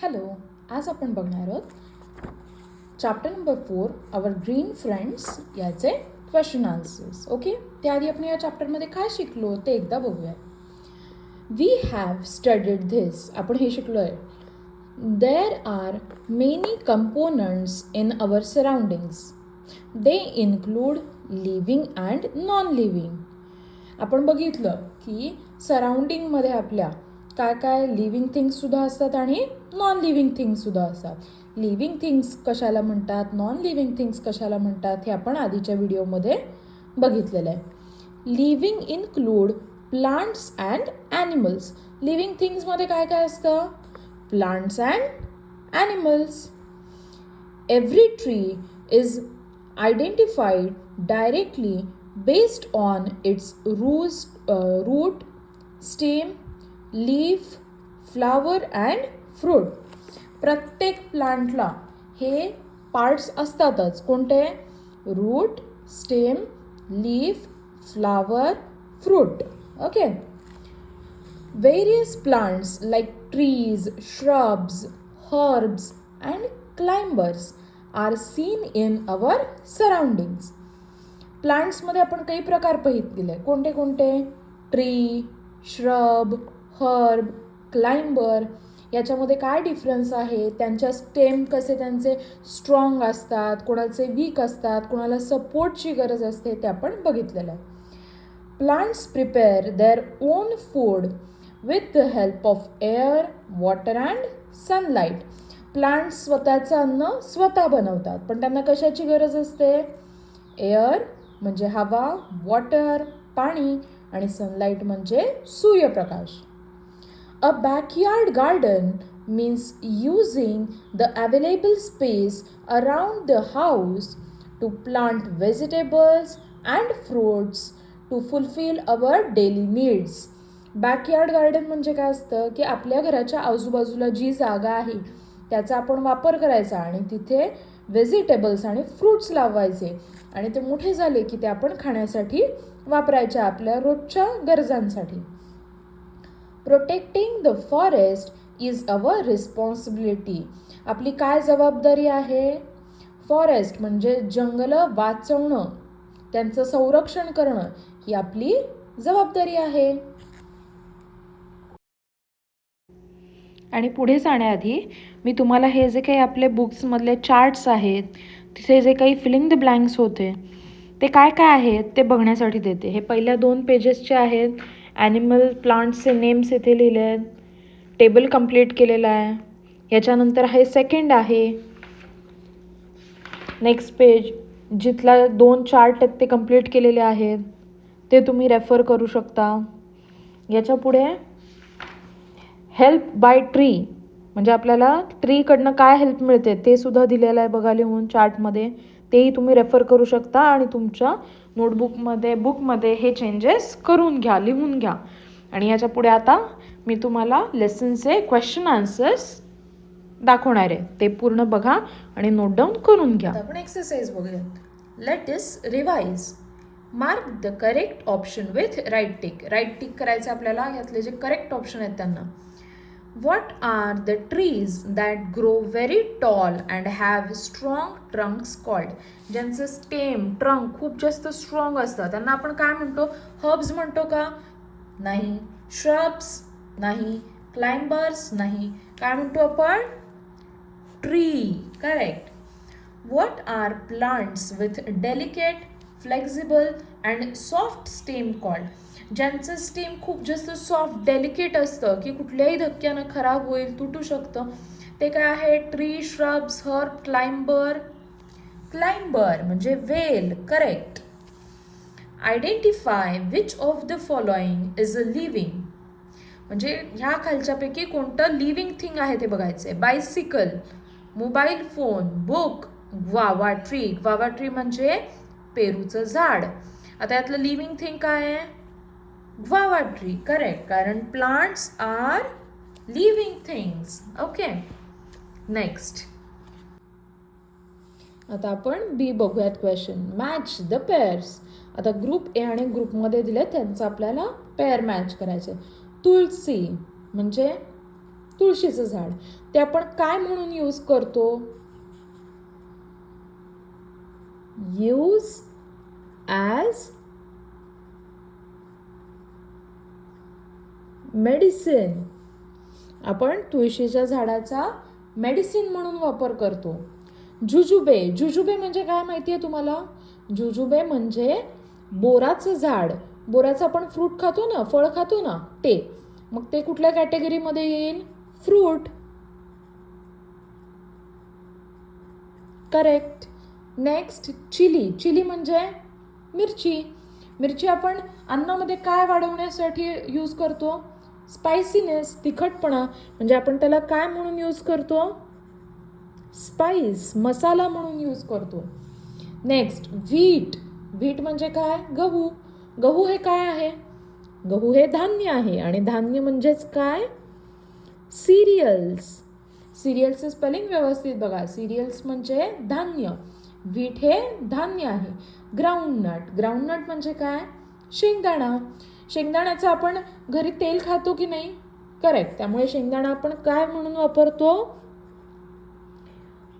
Hello, आज आपण बघणार आहोत chapter number 4 our green friends याचे क्वेश्चन आन्सर्स. ओके, त्याआधी आपण या चॅप्टरमध्ये काय शिकलो ते एकदा बघूया. We have studied this. आपण हे शिकलो आहे. There are many components in our surroundings. They include living and non living. आपण बघितलं की सराउंडिंगमध्ये आपल्या काय काय लिव्हिंग थिंग्ससुद्धा असतात आणि नॉन लिव्हिंग थिंग्ससुद्धा असतात. लिव्हिंग थिंग्स कशाला म्हणतात, नॉन लिव्हिंग थिंग्स कशाला म्हणतात हे आपण आधीच्या व्हिडिओमध्ये बघितलेलं आहे. Living include plants and animals. Living थिंग्समध्ये काय काय असतं? Plants and animals. Every tree is identified directly based on its root, stem, leaf, flower and fruit. प्रत्येक प्लांटला हे पार्ट्स असतातच. कोणते? Root, stem, leaf, flower, fruit. Okay. Various plants like trees, shrubs, herbs and climbers are seen in our surroundings. प्लांट्समध्ये आपण काही प्रकार बघितले. कोणते कोणते? Tree, shrub, herb, climber. याच्यामध्ये काय डिफरन्स आहे? त्यांच्या स्टेम कसे त्यांचे स्ट्रॉंग असतात, कोणाचे वीक असतात, कोणाला सपोर्टची गरज असते ते आपण बघितलेलं आहे. Plants prepare their own food with the help of air, water and sunlight. Plants स्वतःचं अन्न स्वतः बनवतात, पण त्यांना कशाची गरज असते? एअर म्हणजे हवा, वॉटर पाणी आणि सनलाईट म्हणजे सूर्यप्रकाश. A backyard garden means using the available space around the house to plant vegetables and fruits to fulfil our daily needs. Backyard garden म्हणजे काय असतं की आपल्या घराच्या आजूबाजूला जी जागा आहे त्याचा आपण वापर करायचा आणि तिथे व्हेजिटेबल्स आणि फ्रूट्स लावायचे आणि ते मोठे झाले की ते आपण खाण्यासाठी वापरायचे आपल्या रोजच्या गरजांसाठी. Protecting the forest is our responsibility. आपली काय जबाबदारी आहे? फॉरेस्ट म्हणजे जंगलं वाचवणं, त्यांचं संरक्षण करणं ही आपली जबाबदारी आहे. आणि पुढे जाण्याआधी मी तुम्हाला हे जे काही आपले बुक्समधले चार्ट्स आहेत, तिथे जे काही फिलिंग द ब्लँक्स होते ते काय काय आहेत ते बघण्यासाठी देते. हे पहिल्या 2 पेजेसचे आहेत. ॲनिमल प्लांट्सचे नेम्स इथे लिहिले आहेत. टेबल कंप्लीट केलेला आहे. याच्यानंतर हे सेकंड आहे. नेक्स्ट पेज जिथला 2 चार्ट आहेत ते कंप्लीट केलेले आहेत, ते तुम्ही रेफर करू शकता. याच्या पुढे हेल्प बाय ट्री म्हणजे आपल्याला ट्रीकडनं काय हेल्प मिळते ते सुद्धा दिलेलं आहे बघा लिहून चार्टमध्ये. तेही तुम्ही रेफर करू शकता आणि तुमच्या बुकमध्ये हे चेंजेस करून घ्या, लिहून घ्या. आणि याच्या पुढे आता मी तुम्हाला लेसनचे क्वेश्चन आन्सर्स दाखवणार आहे, ते पूर्ण बघा आणि नोट डाऊन करून घ्या. आपण एक्सरसाइज बघूयात. Let us revise. Mark the correct option with right tick. Right tick करायचं आपल्याला. यातले जे करेक्ट ऑप्शन आहेत त्यांना. What are the trees that grow very tall and have strong trunks called? ज्यांचं स्टेम, ट्रंक खूप जास्त स्ट्रॉंग असतं त्यांना आपण काय म्हणतो? हर्ब्स म्हणतो का? नाही. श्रब्स नाही. क्लाइंबर्स नाही. काय म्हणतो आपण? Tree. Correct. What are plants with delicate, flexible and soft stem called? ज्यांचं स्टेम खूप जास्त सॉफ्ट डेलिकेट असतं की कुठल्याही धक्क्यानं खराब होईल, तुटू शकतं, ते काय आहे? Tree, shrubs, herb, climber. Climber म्हणजे वेल. Correct. Identify which of the following is a living. म्हणजे ह्या खालच्यापैकी कोणतं लिव्हिंग थिंग आहे ते बघायचंय. Bicycle, mobile phone, book, guava tree. Guava tree म्हणजे पेरूचं झाड. आता यातलं लिव्हिंग थिंग काय आहे? Guava tree. करेक्ट, कारण plants are living things. Okay. Next आता आपण बी बघूयात क्वेश्चन. Match the pairs. आता ग्रुप ए आणि ग्रुपमध्ये दिले त्यांचं आपल्याला पेअर मॅच करायचे. तुलसी म्हणजे तुळशीचं झाड. ते आपण काय म्हणून यूज करतो? Use as medicine. आपण तुळशीच्या झाडाचा मेडिसिन म्हणून वापर करतो. जुजुबे. जुजुबे म्हणजे काय माहिती आहे तुम्हाला? जुजुबे म्हणजे बोराचं झाड. बोराचं आपण फ्रूट खातो ना, फळ खातो ना, ते. मग ते कुठल्या कॅटेगरीमध्ये येईल? Fruit. Correct. Next chilli. Chilli म्हणजे मिरची. मिरची आपण अन्नामध्ये काय वाढवण्यासाठी यूज करतो? स्पायसीनेस, तिखटपणा. म्हणजे आपण त्याला काय म्हणून यूज करतो? स्पाइस, मसाला म्हणून यूज करतो. Next wheat. व्हीट म्हणजे काय? गहू. गहू हे काय आहे? गहू हे धान्य आहे. आणि धान्य म्हणजेच काय? सिरियल्स. सिरियल्सचं स्पेलिंग व्यवस्थित बघा. सिरियल्स म्हणजे धान्य. व्हीट हे धान्य आहे. ग्राउंडनट. ग्राउंडनट म्हणजे काय? शेंगदाणा. शेंगदाण्याचं आपण घरी तेल खातो की नाही? करेक्ट. त्यामुळे शेंगदाणा आपण काय म्हणून वापरतो?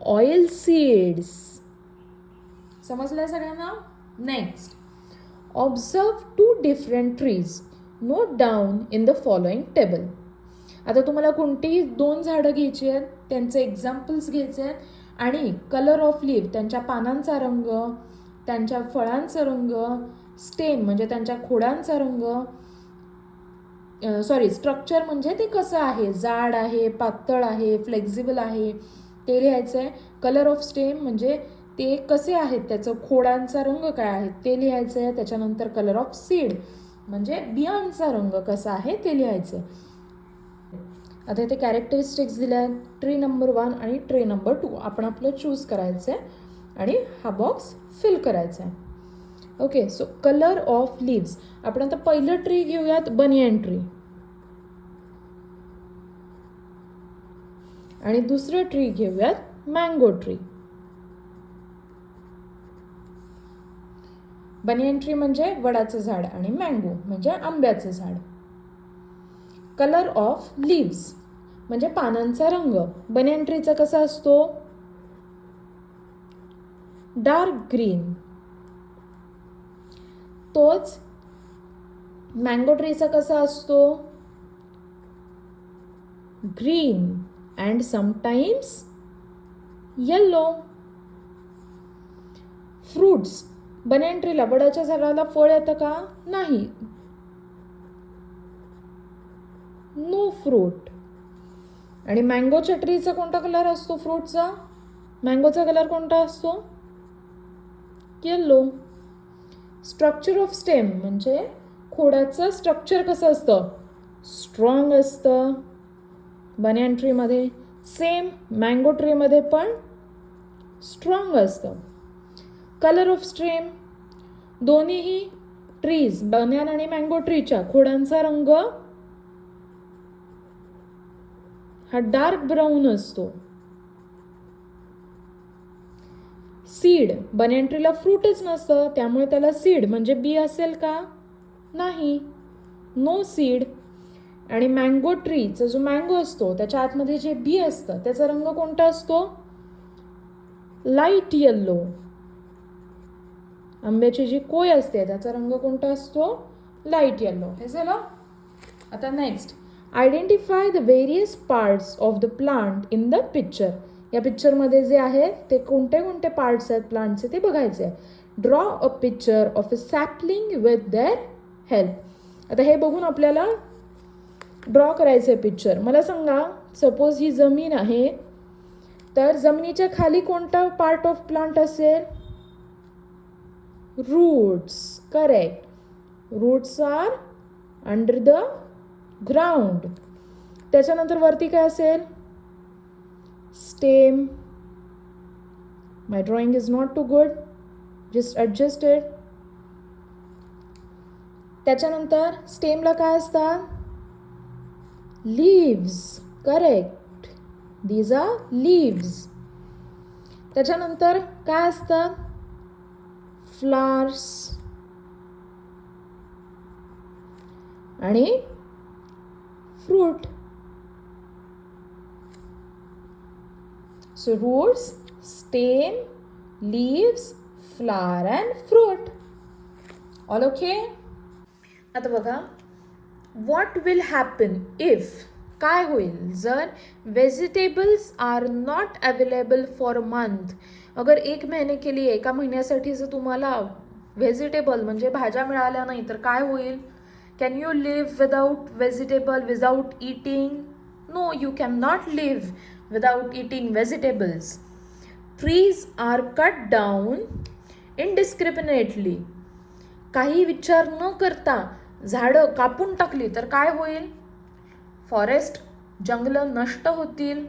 Oil seeds. समजलं सगळ्यांना? Next, observe 2 different trees. Note down in the following table. आता तुम्हाला कोणतीही 2 झाडं घ्यायची आहेत, त्यांचे एक्झाम्पल्स घ्यायचे आहेत आणि कलर ऑफ लीफ, त्यांच्या पानांचा रंग, त्यांच्या फळांचा रंग, स्टेम म्हणजे त्यांच्या खोडांचा रंग, स्ट्रक्चर म्हणजे ते कसं आहे, जाड आहे, पातळ आहे, फ्लेक्झिबल आहे, ते लिहायचं आहे. कलर ऑफ स्टेम म्हणजे ते कसे आहेत, त्याचं खोडांचा रंग काय आहे ते लिहायचं आहे. त्याच्यानंतर कलर ऑफ सीड म्हणजे बियांचा रंग कसा आहे ते लिहायचं आहे. आता इथे कॅरेक्टरिस्टिक्स दिल्या आहेत. ट्री नंबर 1 आणि ट्री नंबर 2 आपण आपलं चूज करायचं आहे आणि हा बॉक्स फिल करायचा आहे. Okay, so colour of leaves. आपण आता पहिलं ट्री घेऊयात, बनियन ट्री. आणि दुसरं ट्री घेऊयात, मँगो ट्री. बनियन ट्री म्हणजे वडाचं झाड आणि मँगो म्हणजे आंब्याचं झाड. कलर ऑफ लीव्स म्हणजे पानांचा रंग. बनियन ट्रीचा कसा असतो? Dark green. तोच मँगो ट्रीचा कसा असतो? Green and sometimes yellow. Fruits. Banyan ट्रीला, वडाच्या झाडाला फळ येतं का? नाही. No fruit. आणि मँगोच्या ट्रीचा कोणता कलर असतो? फ्रूटचा, मँगोचा कलर कोणता असतो? येल्लो. स्ट्रक्चर ऑफ स्टेम म्हणजे खोडाचं स्ट्रक्चर कसं असतं? स्ट्रॉंग असतं बनियन ट्रीमध्ये. सेम मँगो ट्रीमध्ये पण स्ट्रॉंग असतं. कलर ऑफ स्टेम, दोन्हीही ट्रीज, बनियन आणि मँगो ट्रीच्या खोडांचा रंग हा डार्क ब्राऊन असतो. सीड, बनियन ट्रीला फ्रूटच नसतं त्यामुळे त्याला सीड म्हणजे बी असेल का? नाही. No seed. आणि मँगो ट्रीचा जो मँगो असतो त्याच्या आतमध्ये जे बी असतं त्याचा रंग कोणता असतो? Light yellow. आंब्याची जी कोय असते त्याचा रंग कोणता असतो? Light yellow. हे झालं. आता next, identify the various parts of the plant in the picture. या पिक्चरमध्ये जे आहे ते कोणते कोणते पार्ट्स आहेत प्लांटचे ते बघायचे आहे. Draw a picture of a sapling with their help. आता हे बघून आपल्याला ड्रॉ करायचं आहे पिक्चर. मला सांगा, सपोज ही जमीन आहे, तर जमिनीच्या खाली कोणता पार्ट ऑफ प्लांट असेल? Roots. Correct. Roots are under the ground. त्याच्यानंतर वरती काय असेल? Stem. My drawing is not too good, just adjust it. त्याच्यानंतर स्टेमला काय असतात? Leaves. Correct. These are leaves. त्याच्यानंतर काय असतात? फ्लावर्स आणि fruit. So roots, stem, leaves, flower and fruit. All okay. आता बघा, व्हॉट विल हॅपन इफ, काय होईल जर vegetables are not available for a month. अगर 1 महीने के लिए, 1 महिन्यासाठी जर तुम्हाला व्हेजिटेबल म्हणजे भाज्या मिळाल्या नाही तर काय होईल? Can you live without vegetable, without eating? No, you can not live without eating vegetables. Trees are cut down indiscriminately. काही विचार न करता झाडं कापून टाकली तर काय होईल? फॉरेस्ट, जंगलं नष्ट होतील.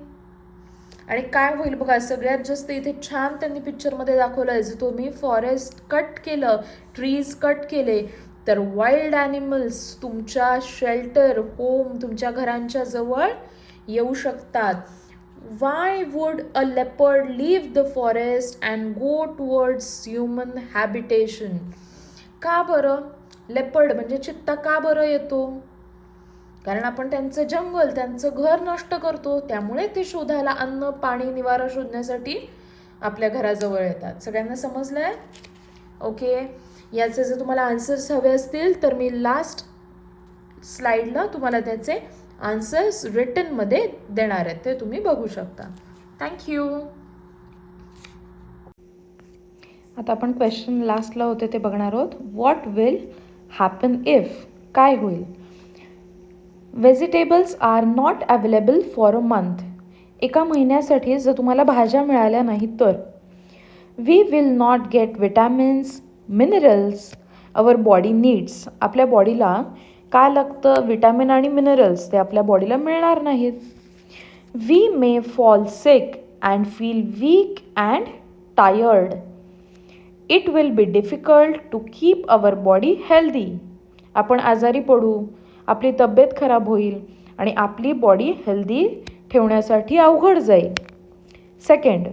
आणि काय होईल बघा, सगळ्यात जास्त इथे छान त्यांनी पिक्चरमध्ये दाखवलं आहे, जर तुम्ही फॉरेस्ट कट केलं, ट्रीज कट केले तर वाईल्ड ॲनिमल्स तुमच्या शेल्टर, होम, तुमच्या घरांच्या जवळ येऊ शकतात. Why would a leopard leave the forest and go towards human habitation? का बरं? लेपर्ड म्हणजे चित्ता का बरं येतो? कारण आपण त्यांचं जंगल, त्यांचं घर नष्ट करतो, त्यामुळे ते शोधायला अन्न, पाणी, निवारा शोधण्यासाठी आपल्या घराजवळ येतात. सगळ्यांना समजलंय? ओके. याचे जर तुम्हाला आन्सर्स हवे असतील तर मी लास्ट स्लाइडला तुम्हाला त्याचे आन्सर्स रिटनमध्ये देणार आहेत, ते तुम्ही बघू शकता. थँक्यू. आता आपण क्वेश्चन लास्टला होते ते बघणार आहोत. व्हॉट विल हॅपन इफ, काय होईल? Vegetables are not available for a month. 1 महिन्यासाठी जर तुम्हाला भाज्या मिळाल्या नाहीत तर we will not get vitamins, minerals our body needs. आपल्या बॉडीला काय लागतं? विटॅमिन आणि मिनरल्स, ते आपल्या बॉडीला मिळणार नाहीत. We may fall sick and feel weak and tired. It will be difficult to keep our body healthy. आपण आजारी पडू, आपली तब्येत खराब होईल आणि आपली बॉडी हेल्दी ठेवण्यासाठी अवघड जाईल. Second,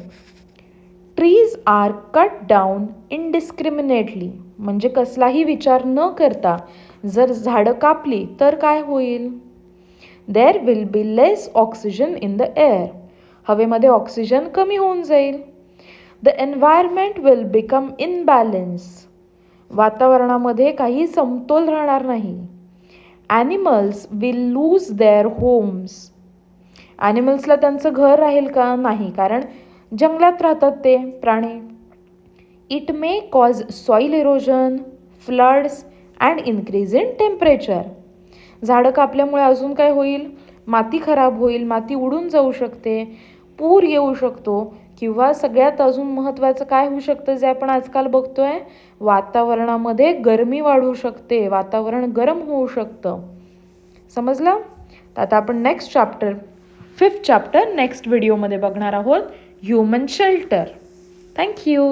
trees are cut down indiscriminately. म्हणजे कसलाही विचार न करता जर झाडं कापली तर काय होईल? There will be less oxygen in the air. हवेमध्ये ऑक्सिजन कमी होऊन जाईल. The environment will become imbalance. वातावरणामध्ये काही समतोल राहणार नाही. Animals will lose their homes. ॲनिमल्सला त्यांचं घर राहील का? नाही, कारण जंगलात राहतात ते प्राणी. It may cause soil erosion, floods and increase in temperature. झाडं कापल्यामुळे अजून काय होईल? माती खराब होईल, माती उडून जाऊ शकते, पूर येऊ शकतो, किंवा सगळ्यात अजून महत्त्वाचं काय होऊ शकतं, जे आपण आजकाल बघतोय, वातावरणामध्ये गरमी वाढू शकते, वातावरण गरम होऊ शकतं. समजलं? आता आपण next chapter, 5th chapter next व्हिडिओमध्ये बघणार आहोत, ह्युमन शेल्टर. थँक्यू.